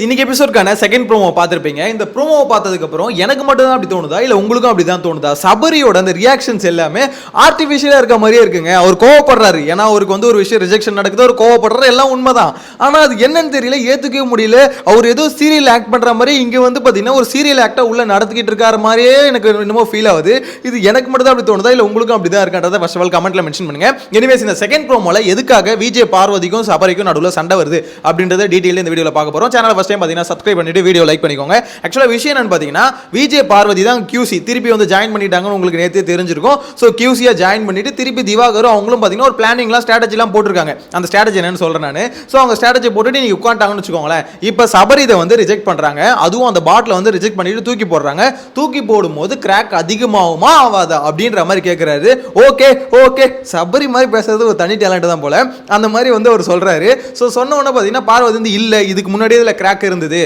இன்னைக்கு எபிசோட்கான second promo பார்த்துருப்பீங்க. இந்த ப்ரோமோவை பார்த்ததுக்கப்புறம் எனக்கு மட்டும் தான் அப்படி தோணுதா இல்லை உங்களுக்கும் அப்படி தான் தோணுதா? சபரியோட அந்த ரியாக்ஷன்ஸ் எல்லாமே ஆர்டிஃபிஷியலாக இருக்க மாதிரியே இருக்குங்க. அவர் கோவப்படுறாரு, ஏன்னா அவருக்கு ஒரு விஷயம் ரிஜெக்ஷன் நடக்குது, அவர் கோவப்படுறாரு, எல்லாம் உண்மைதான். ஆனால் அது என்னன்னு தெரியல, ஏற்றுக்கவே முடியல. அவர் ஏதோ சீரியல் ஆக்ட் பண்ணுற மாதிரி இங்கே பார்த்தீங்கன்னா ஒரு சீரியல் ஆக்டாக உள்ள நடத்திக்கிட்டு இருக்காரு மாதிரியே எனக்கு என்னமோ ஃபீல் ஆகுது. இது எனக்கு மட்டும் தான் அப்படி தோணுதா இல்லை உங்களுக்கும் அப்படி தான் இருக்கான்றதை ஃபர்ஸ்ட் ஆஃப் ஆல் கமெண்ட்ல மென்ஷன் பண்ணுங்க. எனிவேஸ், இந்த செகண்ட் ப்ரோமோல எதுக்காக விஜய் பார்வதிக்கும் சபரிக்கும் நடுவில் சண்டை வருது அப்படின்றத டீட்டெயில் இந்த வீடியோவில் பார்க்க போகிறோம். சேனலை ஃபர்ஸ்ட் டைம் பார்த்தீங்கன்னா சப்ஸ்கிரைப் பண்ணிட்டு வீடியோ லைக் பண்ணிக்கோங்க. ஆக்சுவலா விஷயம் என்னன்னு பாத்தீங்கன்னா, விஜய் பார்வதி தான் QC திருப்பி ஜாயின் பண்ணிட்டாங்கன்னு உங்களுக்கு நேத்தே தெரிஞ்சிருக்கும். சோ QC-ய ஜாயின் பண்ணிட்டு திருப்பி திவாகரும் அவங்களும் பாத்தீங்கன்னா ஒரு பிளானிங்லாம் ஸ்ட்ராட்டஜிலாம் போட்டுருக்காங்க. அந்த ஸ்ட்ராட்டஜி என்னன்னு சொல்றேன் நானு. சோ அவங்க ஸ்ட்ராட்டஜி போட்டுட்டு நீங்க உட்கார்ந்தாங்கன்னு வெச்சுக்கோங்களேன். இப்போ சபரி இதை ரிஜெக்ட் பண்றாங்க. அதுவும் அந்த பாட்டில ரிஜெக்ட் பண்ணிட்டு தூக்கி போடுறாங்க. தூக்கி போடும்போது கிராக் அதிகமாகுமா ஆகாதா அப்படின்ற மாதிரி கேட்கிறாரு. ஓகே ஓகே, சபரி மாதிரி பேசுறது ஒரு தனி டேலண்ட் தான் போல. அந்த மாதிரி அவர் சொல்றாரு. சோ சொன்ன உடனே பாத்தீங்கன்னா பார்வதி இல்ல, இதுக்கு முன்னாடியே இதுல கிராக் இருந்தது,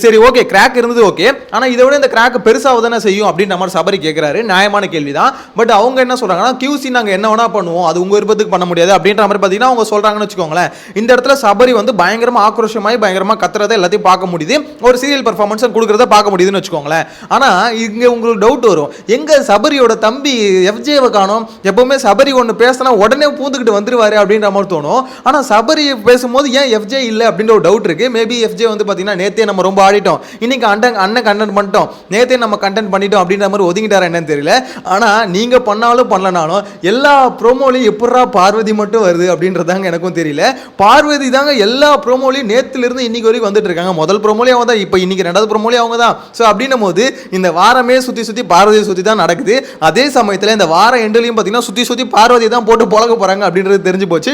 சரி ஓகே கிராக் இருந்தது ஓகே, ஆனா இதை விட இந்த கிராக் பெருசாக தானே செய்யும் அப்படின்ற மாதிரி சபரி கேட்கிறாரு. நியாயமான கேள்விதான். பட் அவங்க என்ன சொல்றாங்கன்னா, QC நாங்க என்ன வேணா பண்ணுவோம், அது உங்க விருப்பத்துக்கு பண்ண முடியாது அப்படின்ற மாதிரி பாத்தீங்கன்னா அவங்க சொல்றாங்கன்னு வச்சுக்கோங்களேன். இந்த இடத்துல சபரி பயங்கரமா ஆக்ரோஷமாய் பயங்கரமா கத்துறதை எல்லாத்தையும் பார்க்க முடியுது, ஒரு சீரியல் பெர்ஃபார்மன்ஸ் கொடுக்கறத பார்க்க முடியுதுன்னு வச்சுக்கோங்களேன். ஆனா இங்க உங்களுக்கு டவுட் வரும், எங்க சபரியோட தம்பி FJ-வை காணோம்? எப்பவுமே சபரி ஒன்னு பேசினா உடனே பூந்துக்கிட்டு வந்துருவாரு அப்படின்ற மாதிரி தோணும். ஆனா சபரி பேசும்போது ஏன் FJ இல்ல அப்படின்ற ஒரு டவுட் இருக்கு. மேபி FJ பாத்தீங்கன்னா நேத்தே நம்ம ரொம்ப ஆடிட்டோம், இன்னைக்கு அண்ணன் கண்டென்ட் பண்ணிட்டோம், நேத்தே நம்ம கண்டென்ட் பண்ணிட்டோம் அப்படின்ற மாதிரி ஒதுங்கிட்டாரா என்னன்னு தெரியல. ஆனா நீங்க பண்ணாலும் பண்ணலனாலும் எல்லா ப்ரோமோலையும் எப்படா பார்வதி மட்டும் வருது அப்படின்றதாங்க எனக்கும் தெரியல. பார்வதி தாங்க எல்லா ப்ரோமோலையும் நேத்துல இருந்து இன்னைக்கு வரைக்கும் வந்துட்டு இருக்காங்க. முதல் ப்ரோமோலையும் அவங்க தான், இப்போ இன்னைக்கு ரெண்டாவது ப்ரோமோலையும் அவங்க தான். ஸோ அப்படின்னும் போது இந்த வாரமே சுத்தி பார்வதியை சுத்தி தான் நடக்குது. அதே சமயத்தில் இந்த வார எண்டுலையும் பார்த்தீங்கன்னா சுத்தி பார்வதி தான் போட்டு பழக போறாங்க அப்படின்றது தெரிஞ்சு போச்சு.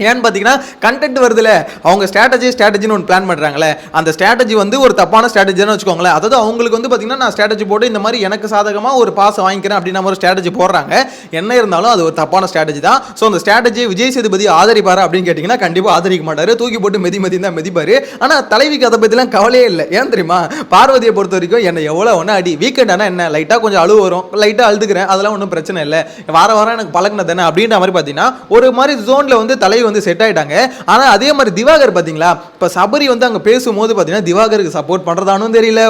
ஏன்னு பார்த்தீங்கன்னா கண்டென்ட் வருதுல, அவங்க ஸ்ட்ராட்டஜின்னு ஒன்று பிளான் பண்ணுறாங்களே, அந்த ஸ்ட்ராட்டஜி ஒரு தப்பான ஸ்ட்ராட்டஜின்னு வச்சுக்கோங்களேன். அதாவது அவங்களுக்கு பார்த்தீங்கன்னா நான் ஸ்ட்ராட்டஜி போட்டு இந்த மாதிரி எனக்கு சாதகமாக ஒரு பாஸ் வாங்கிக்கிறேன் அப்படின்ற ஒரு ஸ்ட்ராட்டஜி போடுறாங்க. என்ன இருந்தாலும் அது ஒரு தப்பான ஸ்ட்ராட்டஜி தான். ஸோ அந்த ஸ்ட்ராட்டஜி விஜய் சேதுபதி ஆதரிப்பாரு அப்படின்னு கேட்டிங்கன்னா கண்டிப்பாக ஆதரிக்க மாட்டார், தூக்கி போட்டு மெதி தான் மெதிப்பார். ஆனால் தலைவிக்கு அதை பற்றிலாம் கவலையே இல்லை. ஏன் தெரியுமா, பார்வதியை பொறுத்த வரைக்கும் என்ன எவ்வளோ ஒன்று அடி, வீக்கெண்ட் ஆனால் என்ன லைட்டாக கொஞ்சம் அழுவு வரும், லைட்டாக அழுதுக்கிறேன், அதெல்லாம் ஒன்றும் பிரச்சனை இல்லை, வாரம் எனக்கு பழகின தானே அப்படின்ற மாதிரி பார்த்தீங்கன்னா ஒரு மாதிரி ஜோனில் தலைவி செட் ஆயிட்டாங்க. ஆனா அதே மாதிரி திவாகர் பாத்தீங்களா, இப்ப சபரி அங்க பேசும்போது பாத்தீங்கன்னா திவாகருக்கு சப்போர்ட் பண்றதானும் தெரியல,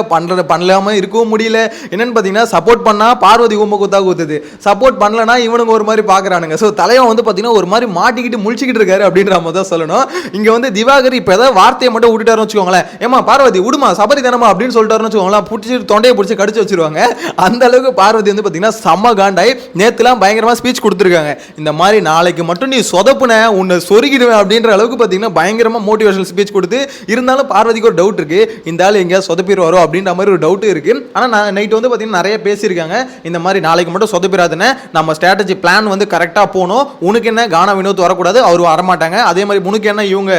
பண்ணலாம இருக்கவும் முடியல. என்னன்னு பாத்தீங்கன்னா சப்போர்ட் பண்ணா பார்வதி ஊம்ப குத்தா குத்துது, சப்போர்ட் பண்ணலனா இவனுங்க ஒரு மாதிரி பாக்குறானுங்க. சோ தலைவன் பாத்தீங்கன்னா ஒரு மாதிரி மாட்டிக்கிட்டு முழிச்சிக்கிட்டு இருக்காரு அப்படின்ற மாதிரி தான் சொல்லணும். இங்க திவாகர் இப்ப ஏதாவது வார்த்தையை மட்டும் விட்டுட்டாருன்னு வச்சுக்கோங்களேன், ஏமா பார்வதி விடுமா சபரி தானமா அப்படின்னு சொல்லிட்டாருன்னு வச்சுக்கோங்களேன், பிடிச்சி தொண்டையை பிடிச்சி கடிச்சு வச்சிருவாங்க. அந்த அளவுக்கு பார்வதி பாத்தீங்கன்னா செம்ம காண்டாய் நேத்துலாம் பயங்கரமா ஸ்பீச் கொடுத்துருக்காங்க. இந்த மாதிரி நாளைக்கு மட்டும் நீ சொதப்புன உன்னை சொருகிடுவேன் அப்படின்ற அளவுக்கு பாத்தீங்கன்னா பயங்கரமா மோட்டிவேஷனல் ஸ்பீச் கொடுத்து, இருந்தாலும் பார்வதிக்கு ஒரு டவுட் இருக்கு, இந்த ஆள் எங்கேயா சொதப்பிடுவாரோ அப்படின்ற மாதிரி ஒரு டவுட் இருக்கு. ஆனா நான் நைட் பாத்தீங்கன்னா நிறைய பேசியிருக்காங்க, இந்த மாதிரி நாளைக்கு மட்டும் சொதப்பிடாதுன்னு, நம்ம ஸ்ட்ராட்டஜி பிளான் கரெக்டா போகணும், உனக்கு என்ன கானா வினோத் வரக்கூடாது, அவர் வரமாட்டாங்க, அதே மாதிரி உனக்கு என்ன இவங்க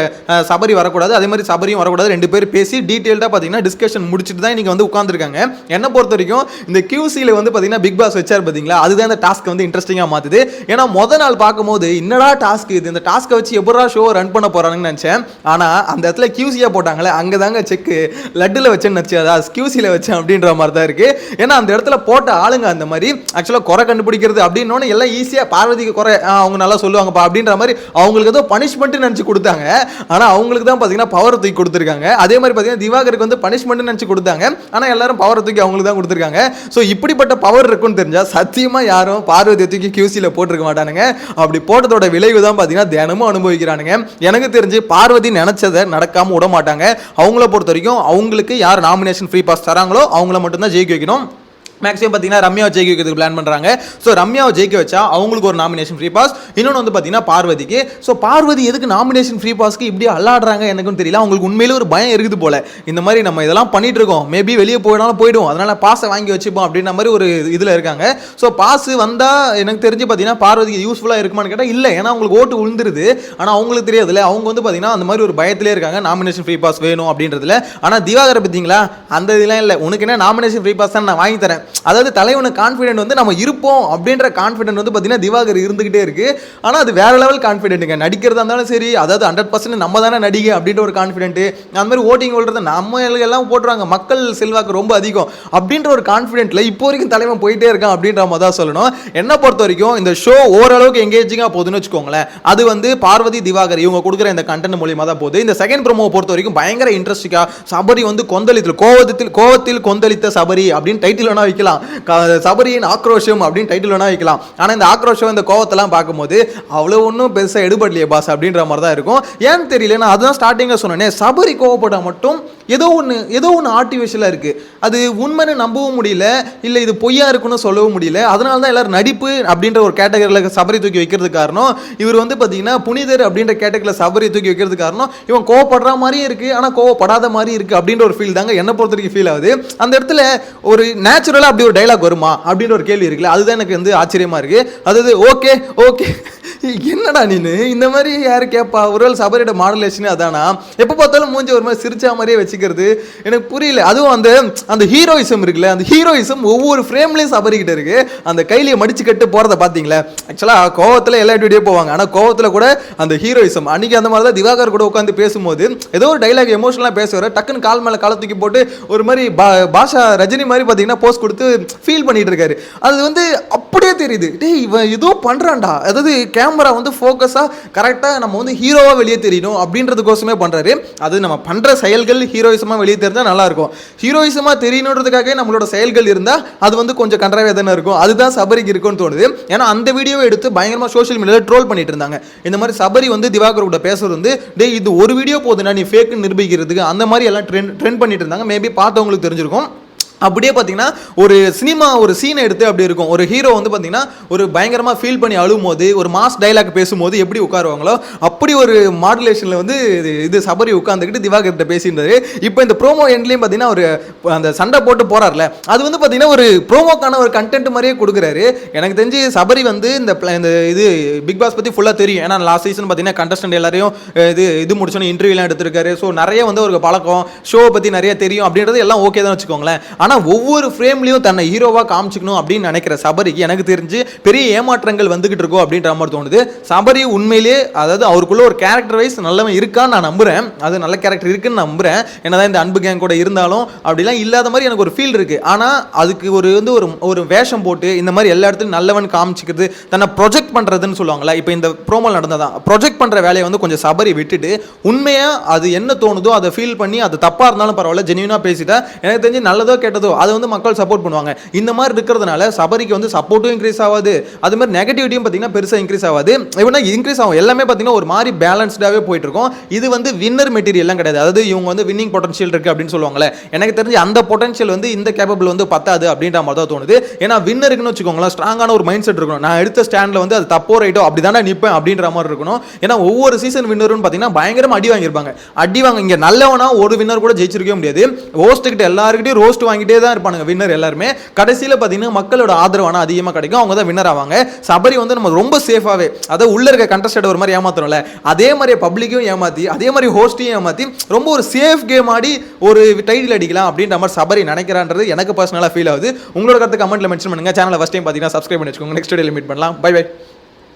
சபரி வரக்கூடாது, அதே மாதிரி சபரியும் வரக்கூடாது, ரெண்டு பேரும் பேசி டீடைல்டா பாத்தீங்கன்னா டிஸ்கஷன் முடிச்சுட்டு தான் இன்னைக்கு உட்கார்ந்துருக்காங்க. என்ன பொறுத்த வரைக்கும் இந்த QC-ல பாத்தீங்கன்னா பிக் பாஸ் வச்சார் பாத்தீங்களா, அதுதான் இந்த டாஸ்க் இன்ட்ரெஸ்டிங்கா மாத்துது. ஏன்னா முதல் நாள் பார்க்கும்போது என்னடா டாஸ்க் இது, இந்த டாஸ்க்கை வச்சு எப்படா ஷோ ரன் பண்ண போறாங்கன்னு நினைச்சேன். ஆனா அந்த இடத்துல QC-யா போட்டாங்களே, அங்கதாங்க செக் லட்டுல வச்சேன்னு நினைச்சதா QC-ல வச்சேன் அப்படின்ற மாதிரி தான் இருக்கு. ஏன்னா அந்த இடத்துல போட்ட ஆளுங்க அந்த மாதிரி ஆக்சுவலா குறை கண்டுபிடிக்கிறது அப்படின்னு எல்லாம் ஈஸியா பார்வதிக்கு குறை அவங்க நல்லா சொல்லுவாங்கப்பா அப்படின்ற மாதிரி அவங்களுக்கு ஏதோ பனிஷ்மெண்ட் நினைச்சு கொடுத்தாங்க. ஆனா அவங்களுக்கு தான் பாத்தீங்கன்னா பவர் தூக்கி கொடுத்துருக்காங்க. அதே மாதிரி பாத்தீங்கன்னா திவாகருக்கு பனிஷ்மெண்ட் நினைச்சு கொடுத்தாங்க, ஆனா எல்லாரும் பவர் தூக்கி அவங்களுக்கு தான் கொடுத்துருக்காங்க. சோ இப்படிப்பட்ட பவர் இருக்குன்னு தெரிஞ்சா சத்தியமா யாரும் பார்வதியை தூக்கி QC-ல போட்டிருக்க மாட்டானுங்க. அப்படி போட்டதோட விளைவு தான் பாத்தீங்கன்னா தினமும் அனுபவிக்கிறானுங்க. எனக்கு தெரிஞ்சு பார்வதி நினைச்சதை நடக்காம விட மாட்டாங்க. அவங்கள பொறுத்த வரைக்கும் அவங்களுக்கு யார் நாமினேஷன் ஃப்ரீ பாஸ் தராங்களோ அவங்கள மட்டும்தான் ஜெயிக்க வைக்கணும். மேக்ஸிமம் பார்த்தீங்கன்னா ரம்யாவை ஜெயிக்க வைக்கிறதுக்கு பிளான் பண்ணுறாங்க. ஸோ ரம்யாவை ஜெயிக்க வச்சா அவங்களுக்கு ஒரு நாமினேஷன் ஃப்ரீ பாஸ், இன்னொன்று பார்த்தீங்கன்னா பார்வதிக்கு. ஸோ பார்வதி எதுக்கு நாமினேஷன் ஃப்ரீ பாஸ்க்கு இப்படி அல்லாடுறாங்க எனக்கும் தெரியல. அவங்களுக்கு உண்மையிலே ஒரு பயம் இருக்குது போல, இந்த மாதிரி நம்ம இதெல்லாம் பண்ணிட்டு இருக்கோம், மேபி வெளியே போயிடாலும் போயிடும், அதனால பாஸை வாங்கி வச்சுப்போம் அப்படின்ற மாதிரி ஒரு இதில் இருக்காங்க. ஸோ பாஸ் வந்தால் எனக்கு தெரிஞ்சு பார்த்தீங்கன்னா பார்வதிக்கு யூஸ்ஃபுல்லாக இருக்குமான்னு கேட்டால் இல்லை, ஏன்னா அவங்களுக்கு ஓட்டு விழுந்துருது. ஆனால் அவங்களுக்கு தெரியாதுல்ல, அவங்க பார்த்தீங்கன்னா அந்த மாதிரி ஒரு பயத்திலே இருக்காங்க, நாமினேஷன் ஃப்ரீ பாஸ் வேணும் அப்படின்றதுல. ஆனால் திவாகரை பார்த்தீங்களா, அந்த இதெல்லாம் இல்லை, உனக்கு என்ன நாமினேஷன் ஃப்ரீ பாஸ் தான் நான் வாங்கி தரேன், அதாவது தலைவனு கான்ஃபிடென்ட் வந்து நம்ம இருப்போம் அப்படின்ற கான்ஃபிடென்ட் வந்து பார்த்தீங்கன்னா திவாகர் இருந்துகிட்டே இருக்கு. ஆனால் அது வேற லெவல் கான்ஃபிடென்ட்டுங்க. நடிக்கிறதா இருந்தாலும் சரி, அதாவது 100% நம்ம தானே நடிகை அப்படின்ற ஒரு கான்ஃபிடென்ட், அந்த மாதிரி ஓட்டிங் ஓடுறது நம்ம எல்லாம் போட்டுருவாங்க, மக்கள் செல்வாக்கு ரொம்ப அதிகம் அப்படின்ற ஒரு கான்ஃபிடென்ட்ல இப்போ வரைக்கும் தலைவன் போயிட்டே இருக்கான் அப்படின்ற மாதிரி தான் சொல்லணும். என்ன பொறுத்த வரைக்கும் இந்த ஷோ ஓரளவுக்கு எங்கேஜிங்காக போகுதுன்னு வச்சுக்கோங்களேன். அது வந்து பார்வதி திவாகர் இவங்க கொடுக்குற இந்த கண்டென்ட் மூலியமா தான் போகுது. இந்த செகண்ட் ப்ரோமோ பொறுத்த வரைக்கும் பயங்கர இன்ட்ரெஸ்டிங்கா, சபரி வந்து கோவத்தில் கொந்தளித்த சபரி அப்படின்னு டைட்டில் வேணா வைக்கலாம், சபரியின் ஆக்ரோஷம் அப்படின்னு டைட்டில் வேணா வைக்கலாம். ஆனால் இந்த ஆக்ரோஷம் இந்த கோவத்தெல்லாம் பார்க்கும்போது அவ்வளோ ஒன்றும் பெருசாக எடுபடலையே பாஸ் அப்படின்ற மாதிரி தான் இருக்கும். ஏன்னு தெரியல, நான் அதுதான் ஸ்டார்டிங்காக சொன்னேனே, சபரி கோவப்பட மட்டும் ஏதோ ஒன்று ஆர்டிஃபிஷியலாக இருக்குது. அது உண்மைன்னு நம்பவும் முடியல, இல்லை இது பொய்யா இருக்குன்னு சொல்லவும் முடியல. அதனால தான் எல்லாரும் நடிப்பு அப்படின்ற ஒரு கேட்டகரியில் சபரி தூக்கி வைக்கிறதுக்கு காரணம். இவர் வந்து பார்த்தீங்கன்னா புனிதர் அப்படின்ற கேட்டகரியில் சபரி தூக்கி வைக்கிறதுக்கு காரணம் இவன் கோவப்படுற மாதிரியும் இருக்குது, ஆனால் கோவப்படாத மாதிரி இருக்குது அப்படின்ற ஒரு ஃபீல் தாங்க என்னை பொறுத்த வரைக்கும் ஃபீல் ஆகுது. அந்த இடத்துல ஒரு நேச்சுரலாக அப்படி ஒரு டைலாக் வருமா அப்படின்ற ஒரு கேள்வி இருக்குல்ல, அதுதான் எனக்கு வந்து ஆச்சரியமாக இருக்குது. அதாவது ஓகே ஓகே என்னடா நீனு இந்த மாதிரி யாரு கேட்பா, ஒருவேளை சபரியோட மாடுலேஷனே அதானா, எப்போ பார்த்தாலும் மூஞ்சி ஒரு மாதிரி சிரிச்சா மாதிரியே வச்சுக்கிறது எனக்கு புரியல. அதுவும் அந்த ஹீரோயிசம் இருக்குல்ல, அந்த ஹீரோயிசம் ஒவ்வொரு ஃப்ரேம்லேயும் சபரிக்கிட்ட இருக்கு. அந்த கையிலேயே மடிச்சு கட்டு போகிறத பார்த்தீங்களா, ஆக்சுவலாக கோவத்தில் எல்லா வீடியோ போவாங்க, ஆனால் கோவத்தில் கூட அந்த ஹீரோயிசம் அன்னைக்கு அந்த மாதிரி தான் திவாகர் கூட உட்காந்து பேசும்போது ஏதோ ஒரு டைலாக் எமோஷனலாக பேசுவார், டக்குன்னு கால் மேலே காலை தூக்கி போட்டு ஒரு மாதிரி பாஷா ரஜினி மாதிரி பார்த்தீங்கன்னா போஸ்ட் கொடுத்து ஃபீல் பண்ணிட்டு இருக்காரு. அது வந்து அப்படியே தெரியுது, டேய் இவன் ஏதோ பண்ணுறான்டா, அதாவது கேமரா வந்து ஃபோக்கஸாக கரெக்டாக நம்ம வந்து ஹீரோவாக வெளியே தெரியணும் அப்படின்றதுக்கோசமே பண்ணுறாரு. அது நம்ம பண்ணுற செயல்கள் ஹீரோயிசமாக வெளியே தெரிஞ்சால் நல்லாயிருக்கும். ஹீரோயிசமாக தெரியணுன்றதுக்காக நம்மளோட செயல்கள் இருந்தால் அது வந்து கொஞ்சம் கன்றாவே தானே இருக்கும். அதுதான் சபரிக்கு இருக்குன்னு தோணுது. ஏன்னா அந்த வீடியோவை எடுத்து பயங்கரமாக சோஷியல் மீடியாவில் ட்ரோல் பண்ணிட்டு இருந்தாங்க. இந்த மாதிரி சபரி வந்து திவாகர் கூட பேசுறது வந்து டே இது ஒரு வீடியோ போதுன்னா நீ ஃபேக்குன்னு நிரூபிக்கிறதுக்கு அந்த மாதிரி எல்லாம் ட்ரெண்ட் பண்ணிட்டு இருந்தாங்க. மேபி பார்த்தவங்களுக்கு தெரிஞ்சிருக்கும். அப்படியே பார்த்தீங்கன்னா ஒரு சினிமா ஒரு சீனை எடுத்து அப்படி இருக்கும், ஒரு ஹீரோ வந்து பார்த்தீங்கன்னா ஒரு பயங்கரமாக ஃபீல் பண்ணி அழும் போது ஒரு மாஸ் டைலாக் பேசும்போது எப்படி உட்காருவாங்களோ அப்படி ஒரு மாடுலேஷனில் வந்து இது சபரி உட்காந்துக்கிட்டு திவாகர்கிட்ட பேசியிருந்தாரு. இப்போ இந்த ப்ரோமோ எண்ட்லேயும் பார்த்தீங்கன்னா ஒரு அந்த சண்டை போட்டு போறாருல, அது வந்து பார்த்தீங்கன்னா ஒரு ப்ரோமோக்கான ஒரு கண்டென்ட் மாதிரியே கொடுக்குறாரு. எனக்கு தெரிஞ்சு சபரி வந்து இந்த இது பிக் பாஸ் பற்றி ஃபுல்லாக தெரியும். ஏன்னா லாஸ்ட் சீசன் பார்த்தீங்கன்னா கண்டஸ்டன்ட் எல்லாரையும் இது முடிச்சோன்னு இன்டர்வியூலாம் எடுத்திருக்காரு. ஸோ நிறைய வந்து ஒரு பழக்கம், ஷோவை பற்றி நிறைய தெரியும் அப்படின்றது எல்லாம் ஓகே தான் வச்சுக்கோங்களேன். ஆனால் ஒவ்வொரு ஃப்ரேம்லையும் தன்னை ஹீரோவாக காமிச்சிக்கணும் அப்படின்னு நினைக்கிற சபரிக்கு எனக்கு தெரிஞ்சு பெரிய ஏமாற்றங்கள் வந்துகிட்டு இருக்கோம் அப்படின்ற மாதிரி தோணுது. சபரி உண்மையிலேயே அதாவது அவருக்குள்ள ஒரு கேரக்டர் வைஸ் நல்லவன் இருக்கான்னு நான் நம்புறேன், அது நல்ல கேரக்டர் இருக்குன்னு நம்புறேன். என்னதான் இந்த அன்பு கேங் கூட இருந்தாலும் அப்படிலாம் இல்லாத மாதிரி எனக்கு ஒரு ஃபீல் இருக்கு. ஆனால் அதுக்கு ஒரு வேஷம் போட்டு இந்த மாதிரி எல்லா இடத்துலையும் நல்லவன் காமிச்சிக்கிறது, தன்னை ப்ரொஜெக்ட் பண்ணுறதுன்னு சொல்லுவாங்களா, இப்போ இந்த ப்ரோமோல் நடந்ததான் ப்ரொஜெக்ட் பண்ணுற வேலையை வந்து கொஞ்சம் சபரி விட்டுட்டு உண்மையாக அது என்ன தோணுதோ அதை ஃபீல் பண்ணி அது தப்பாக இருந்தாலும் பரவாயில்ல ஜென்யூனாக பேசிட்டா எனக்கு தெரிஞ்சு நல்லதோ கெட்டதோ அதை வந்து மக்கள் சப்போர்ட் பண்ணுவாங்க. இந்த மாதிரி இருக்கிறதுனால சபரிக்கு வந்து சப்போர்ட்டும் இன்க்ரீஸ் ஆகாது, அது மாதிரி நெகட்டிவிட்டியும் பார்த்தீங்கன்னா பெருசாக இன்க்ரீஸ் ஆகாது, இவனா இன்க்ரீஸ் ஆகும். எல்லாமே பார்த்தீங்கன்னா ஒரு மாதிரி பேலன்ஸ்டாகவே போயிட்டு இருக்கும். இது வந்து வின்னர் மெட்டீரியல்லாம் கிடையாது, அதாவது இவங்க வந்து வின்னிங் பொட்டன்ஷியல் இருக்கு அப்படின்னு சொல்லுவாங்களே, எனக்கு தெரிஞ்சு அந்த பொட்டன்ஷியல் வந்து இந்த கேப்பபிள் வந்து பத்தாது அப்படின்ற மாதிரி தான் தோணுது. ஏன்னா வின்னருக்குன்னு வச்சுக்கோங்களேன் ஸ்ட்ராங்கான ஒரு மைண்ட் செட் இருக்கணும், நான் எடுத்த ஸ்டாண்டில் வந்து அது தப்போ ரைட்டோ அப்படி தானே நிற்பேன் அப்படின்ற மாதிரி இருக்கணும். ஏன்னா ஒவ்வொரு சீசன் வின்னரும் பார்த்தீங்கன்னா பயங்கரமாக அடி வாங்கியிருப்பாங்க. இங்கே நல்லவனா ஒரு வின்னர் கூட ஜெயிச்சிருக்கவே முடியாது. ஹோஸ்ட் கிட்ட எல்லாருக்கிட்டையும் ரோஸ்ட் வாங்கிட்டே தான் இருப்பாங்க வின்னர் எல்லாருமே. கடைசியில் பார்த்தீங்கன்னா மக்களோட ஆதரவான அதிகமாக கிடைக்கும், அவங்க தான் வின்னர் ஆவாங்க. சபரி வந்து நம்ம ரொம்ப சேஃபாகவே, அதாவது உள்ள இருக்க கண்டஸ்டன்ட் ஒரு மாதிரி ஏமாத்துறோம்ல, அதே மாதிரி பப்ளிக்கையும் ஏமாற்றி அதே மாதிரி ஹோஸ்டையும் ஏமாற்றி ரொம்ப ஒரு சேஃப் கேம் ஆடி ஒரு டைட்டில் அடிக்கலாம் அப்படின்ற மாதிரி சபரி நினைக்கிறான்றது எனக்கு பர்சனலாக ஃபீல் ஆகுது. உங்களோட கருத்து கமெண்ட்ல மென்ஷன் பண்ணுங்க. சேனலை ஃபர்ஸ்ட் டைம் பார்த்தீங்கன்னா சப்ஸ்கிரைப் பண்ணி வச்சுக்கோங்க. நெக்ஸ்ட் வீடியோவில் மீட் பண்ணலாம். Bye by.